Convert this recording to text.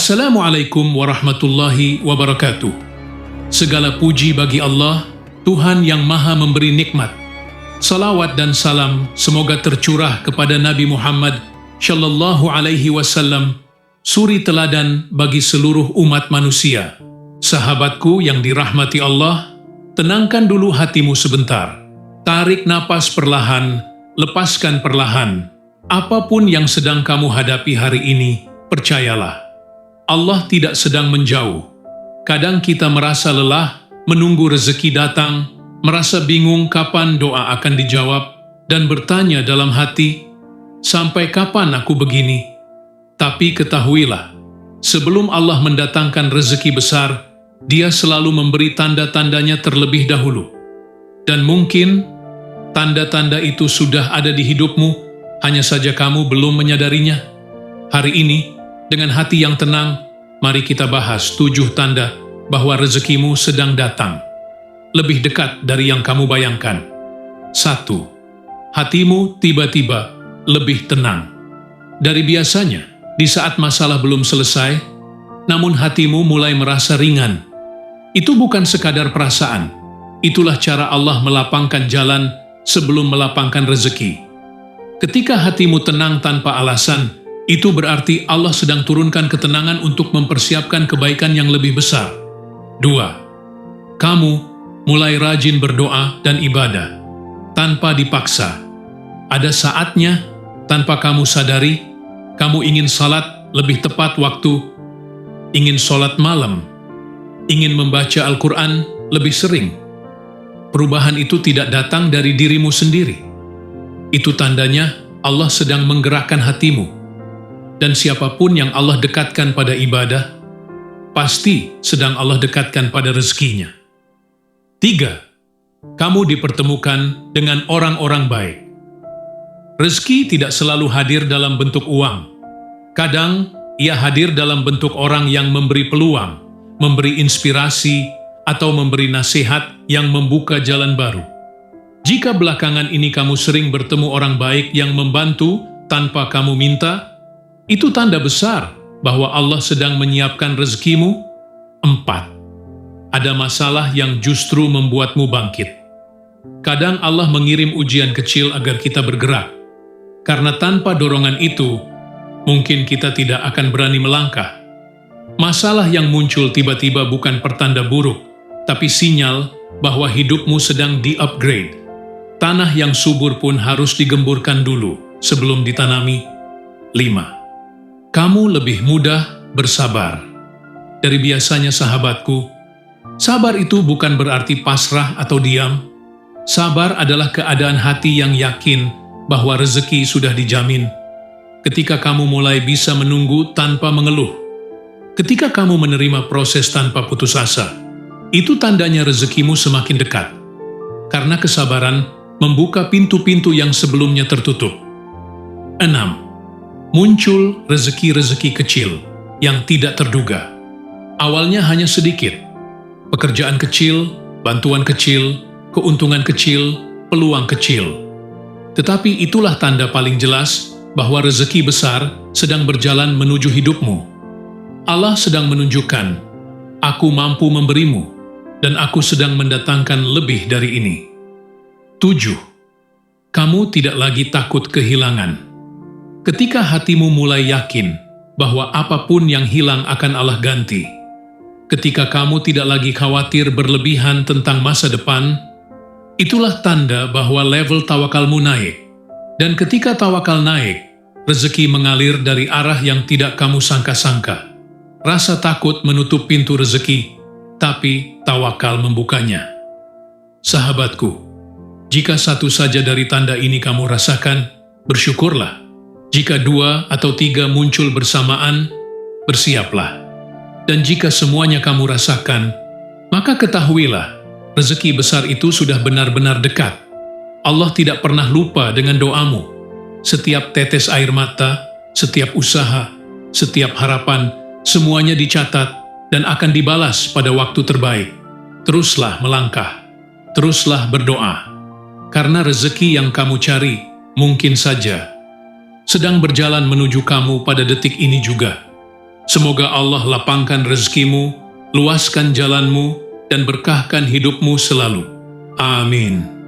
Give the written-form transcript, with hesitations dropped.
Assalamualaikum warahmatullahi wabarakatuh. Segala puji bagi Allah, Tuhan yang maha memberi nikmat. Salawat dan salam semoga tercurah kepada Nabi Muhammad Shallallahu Alaihi Wasallam, suri teladan bagi seluruh umat manusia. Sahabatku yang dirahmati Allah, tenangkan dulu hatimu sebentar. Tarik napas perlahan, lepaskan perlahan. Apapun yang sedang kamu hadapi hari ini, percayalah, Allah tidak sedang menjauh. Kadang kita merasa lelah, menunggu rezeki datang, merasa bingung kapan doa akan dijawab, dan bertanya dalam hati, sampai kapan aku begini? Tapi ketahuilah, sebelum Allah mendatangkan rezeki besar, Dia selalu memberi tanda-tandanya terlebih dahulu. Dan mungkin tanda-tanda itu sudah ada di hidupmu, hanya saja kamu belum menyadarinya. Hari ini, dengan hati yang tenang, mari kita bahas 7 tanda bahwa rezekimu sedang datang. Lebih dekat dari yang kamu bayangkan. 1. Hatimu tiba-tiba lebih tenang. Dari biasanya, di saat masalah belum selesai, namun hatimu mulai merasa ringan. Itu bukan sekadar perasaan. Itulah cara Allah melapangkan jalan sebelum melapangkan rezeki. Ketika hatimu tenang tanpa alasan, itu berarti Allah sedang turunkan ketenangan untuk mempersiapkan kebaikan yang lebih besar. 2. Kamu mulai rajin berdoa dan ibadah, tanpa dipaksa. Ada saatnya, tanpa kamu sadari, kamu ingin salat lebih tepat waktu, ingin salat malam, ingin membaca Al-Quran lebih sering. Perubahan itu tidak datang dari dirimu sendiri. Itu tandanya Allah sedang menggerakkan hatimu. Dan siapapun yang Allah dekatkan pada ibadah, pasti sedang Allah dekatkan pada rezekinya. 3. Kamu dipertemukan dengan orang-orang baik. Rezeki tidak selalu hadir dalam bentuk uang. Kadang, ia hadir dalam bentuk orang yang memberi peluang, memberi inspirasi, atau memberi nasihat yang membuka jalan baru. Jika belakangan ini kamu sering bertemu orang baik yang membantu tanpa kamu minta, itu tanda besar bahwa Allah sedang menyiapkan rezekimu. 4. Ada masalah yang justru membuatmu bangkit. Kadang Allah mengirim ujian kecil agar kita bergerak. Karena tanpa dorongan itu, mungkin kita tidak akan berani melangkah. Masalah yang muncul tiba-tiba bukan pertanda buruk, tapi sinyal bahwa hidupmu sedang di-upgrade. Tanah yang subur pun harus digemburkan dulu sebelum ditanami. 5. Kamu lebih mudah bersabar. Dari biasanya sahabatku, sabar itu bukan berarti pasrah atau diam. Sabar adalah keadaan hati yang yakin bahwa rezeki sudah dijamin. Ketika kamu mulai bisa menunggu tanpa mengeluh. Ketika kamu menerima proses tanpa putus asa, itu tandanya rezekimu semakin dekat. Karena kesabaran membuka pintu-pintu yang sebelumnya tertutup. 6. Muncul rezeki-rezeki kecil yang tidak terduga. Awalnya hanya sedikit. Pekerjaan kecil, bantuan kecil, keuntungan kecil, peluang kecil. Tetapi itulah tanda paling jelas bahwa rezeki besar sedang berjalan menuju hidupmu. Allah sedang menunjukkan, aku mampu memberimu, dan aku sedang mendatangkan lebih dari ini. 7. Kamu tidak lagi takut kehilangan. Ketika hatimu mulai yakin bahwa apapun yang hilang akan Allah ganti, ketika kamu tidak lagi khawatir berlebihan tentang masa depan, itulah tanda bahwa level tawakalmu naik. Dan ketika tawakal naik, rezeki mengalir dari arah yang tidak kamu sangka-sangka. Rasa takut menutup pintu rezeki, tapi tawakal membukanya. Sahabatku, jika satu saja dari tanda ini kamu rasakan, bersyukurlah. Jika 2 atau 3 muncul bersamaan, bersiaplah. Dan jika semuanya kamu rasakan, maka ketahuilah, rezeki besar itu sudah benar-benar dekat. Allah tidak pernah lupa dengan doamu. Setiap tetes air mata, setiap usaha, setiap harapan, semuanya dicatat dan akan dibalas pada waktu terbaik. Teruslah melangkah, teruslah berdoa. Karena rezeki yang kamu cari, mungkin saja sedang berjalan menuju kamu pada detik ini juga. Semoga Allah lapangkan rezekimu, luaskan jalanmu, dan berkahkan hidupmu selalu. Amin.